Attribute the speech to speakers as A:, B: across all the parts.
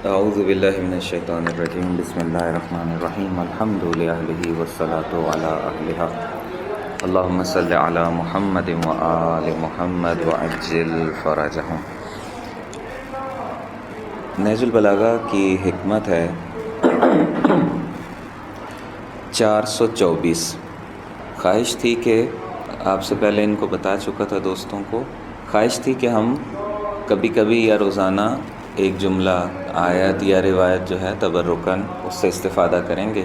A: اعوذ باللہ من الشیطان الرجیم بسم اللہ الرحمن الرحیم الحمد للہ والصلاة علی اہلہا اللہم صل علی محمد وآل محمد وعجل فرجہم۔ نہج البلاغہ کی حکمت ہے 424۔ خواہش تھی کہ آپ سے پہلے ان کو بتا چکا تھا دوستوں کو، خواہش تھی کہ ہم کبھی کبھی یا روزانہ ایک جملہ، آیت یا روایت جو ہے تبرکاً اس سے استفادہ کریں گے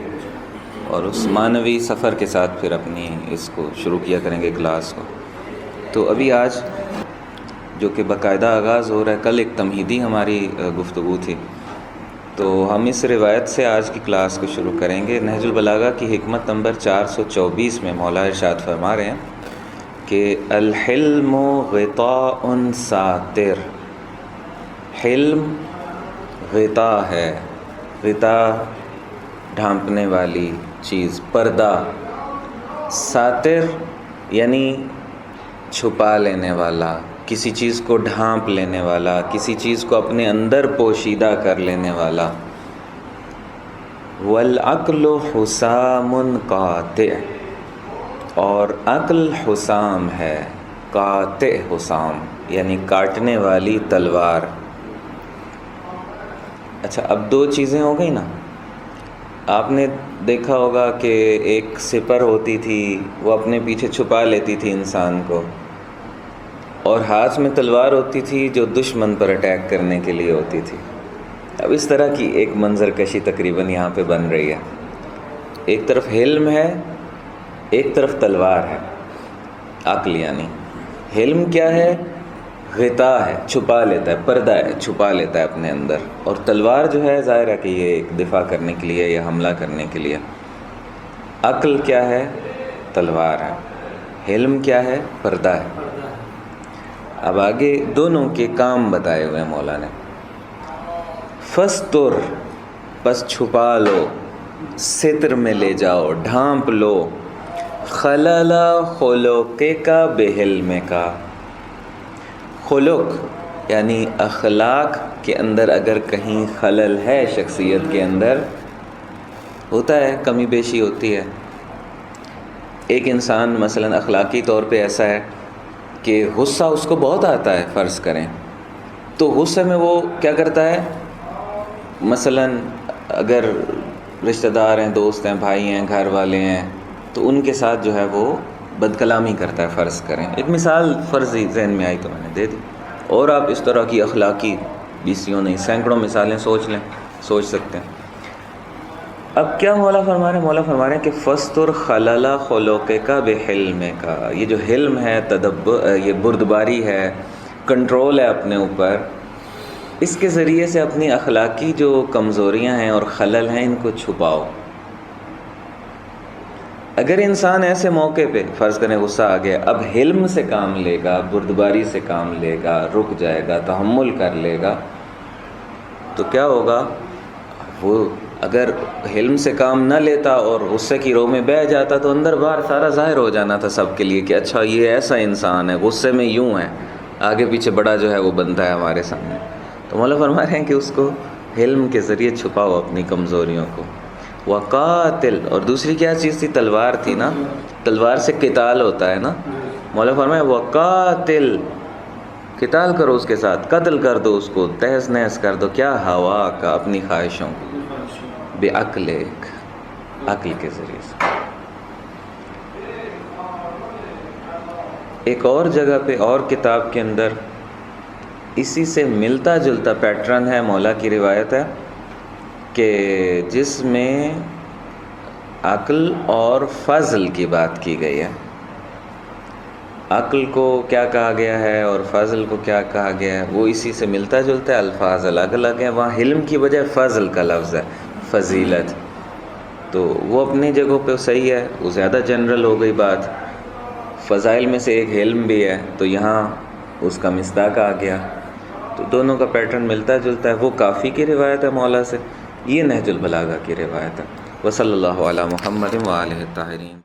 A: اور اس معنوی سفر کے ساتھ پھر اپنی اس کو شروع کیا کریں گے کلاس کو۔ تو ابھی آج جو کہ باقاعدہ آغاز ہو رہا ہے، کل ایک تمہیدی ہماری گفتگو تھی، تو ہم اس روایت سے آج کی کلاس کو شروع کریں گے۔ نہج البلاغہ کی حکمت نمبر 424 میں مولا ارشاد فرما رہے ہیں کہ الحلم غطاء ساتر۔ حلم غطاء ہے، غطاء ڈھانپنے والی چیز، پردہ۔ ساتر یعنی چھپا لینے والا، کسی چیز کو ڈھانپ لینے والا، کسی چیز کو اپنے اندر پوشیدہ کر لینے والا۔ والعقل حسام قاطع، اور عقل حسام ہے، قاطع حسام یعنی کاٹنے والی تلوار۔ اچھا، اب دو چیزیں ہو گئی نا۔ آپ نے دیکھا ہوگا کہ ایک سپر ہوتی تھی، وہ اپنے پیچھے چھپا لیتی تھی انسان کو، اور ہاتھ میں تلوار ہوتی تھی جو دشمن پر اٹیک کرنے کے لیے ہوتی تھی۔ اب اس طرح کی ایک منظر کشی تقریباً یہاں پہ بن رہی ہے۔ ایک طرف حلم ہے، ایک طرف تلوار ہے، عقل یعنی۔ حلم کیا ہے؟ غطاء ہے، چھپا لیتا ہے، پردہ ہے، چھپا لیتا ہے اپنے اندر۔ اور تلوار جو ہے ظاہر ہے کہ یہ ایک دفاع کرنے کے لیے یا حملہ کرنے کے لیے۔ عقل کیا ہے؟ تلوار ہے۔ حلم کیا ہے؟ پردہ ہے۔ اب آگے دونوں کے کام بتائے ہوئے ہیں مولا نے۔ فستر، پس چھپا لو، ستر میں لے جاؤ، ڈھانپ لو، خلل خلق کا بحلم کا۔ خلق یعنی اخلاق کے اندر اگر کہیں خلل ہے، شخصیت کے اندر ہوتا ہے، کمی بیشی ہوتی ہے۔ ایک انسان مثلا اخلاقی طور پہ ایسا ہے کہ غصہ اس کو بہت آتا ہے، فرض کریں تو غصے میں وہ کیا کرتا ہے، مثلا اگر رشتہ دار ہیں، دوست ہیں، بھائی ہیں، گھر والے ہیں، تو ان کے ساتھ جو ہے وہ بد کلامی کرتا ہے، فرض کریں۔ ایک مثال فرضی ذہن میں آئی تو میں نے دے دی، اور آپ اس طرح کی اخلاقی بیسیوں نہیں سینکڑوں مثالیں سوچ لیں، سوچ سکتے ہیں۔ اب کیا مولا فرما رہے ہیں؟ مولا فرما رہے ہیں کہ فستر خلل خلق کا بحلم کا۔ یہ جو حلم ہے، تدبر، یہ بردباری ہے، کنٹرول ہے اپنے اوپر، اس کے ذریعے سے اپنی اخلاقی جو کمزوریاں ہیں اور خلل ہیں ان کو چھپاؤ۔ اگر انسان ایسے موقع پہ فرض کریں غصہ آ گیا، اب حلم سے کام لے گا، بردباری سے کام لے گا، رک جائے گا، تحمل کر لے گا، تو کیا ہوگا؟ وہ اگر حلم سے کام نہ لیتا اور غصے کی رو میں بہہ جاتا تو اندر باہر سارا ظاہر ہو جانا تھا سب کے لیے کہ اچھا یہ ایسا انسان ہے، غصے میں یوں ہے، آگے پیچھے بڑا جو ہے وہ بنتا ہے ہمارے سامنے۔ تو مولا فرما رہے ہیں کہ اس کو حلم کے ذریعے چھپاؤ اپنی کمزوریوں کو۔ وقاتل، اور دوسری کیا چیز تھی؟ تلوار تھی نا، تلوار سے قتال ہوتا ہے نا۔ مولا فرمایا وقاتل، قتال کرو اس کے ساتھ، قتل کر دو اس کو، تہز نہز کر دو، کیا؟ ہوا کا، اپنی خواہشوں کو، بعقل، عقل کے ذریعے سے۔ ایک اور جگہ پہ اور کتاب کے اندر اسی سے ملتا جلتا پیٹرن ہے، مولا کی روایت ہے کہ جس میں عقل اور فضل کی بات کی گئی ہے۔ عقل کو کیا کہا گیا ہے اور فضل کو کیا کہا گیا ہے، وہ اسی سے ملتا جلتا ہے، الفاظ الگ الگ ہیں۔ وہاں حلم کی بجائے فضل کا لفظ ہے، فضیلت، تو وہ اپنی جگہ پہ صحیح ہے، وہ زیادہ جنرل ہو گئی بات۔ فضائل میں سے ایک حلم بھی ہے، تو یہاں اس کا مصداق آ گیا، تو دونوں کا پیٹرن ملتا جلتا ہے۔ وہ کافی کی روایت ہے مولا سے، یہ نہج البلاغہ کی روایت ہے۔ وصلی اللہ علی محمد وآلہ الطاہرین۔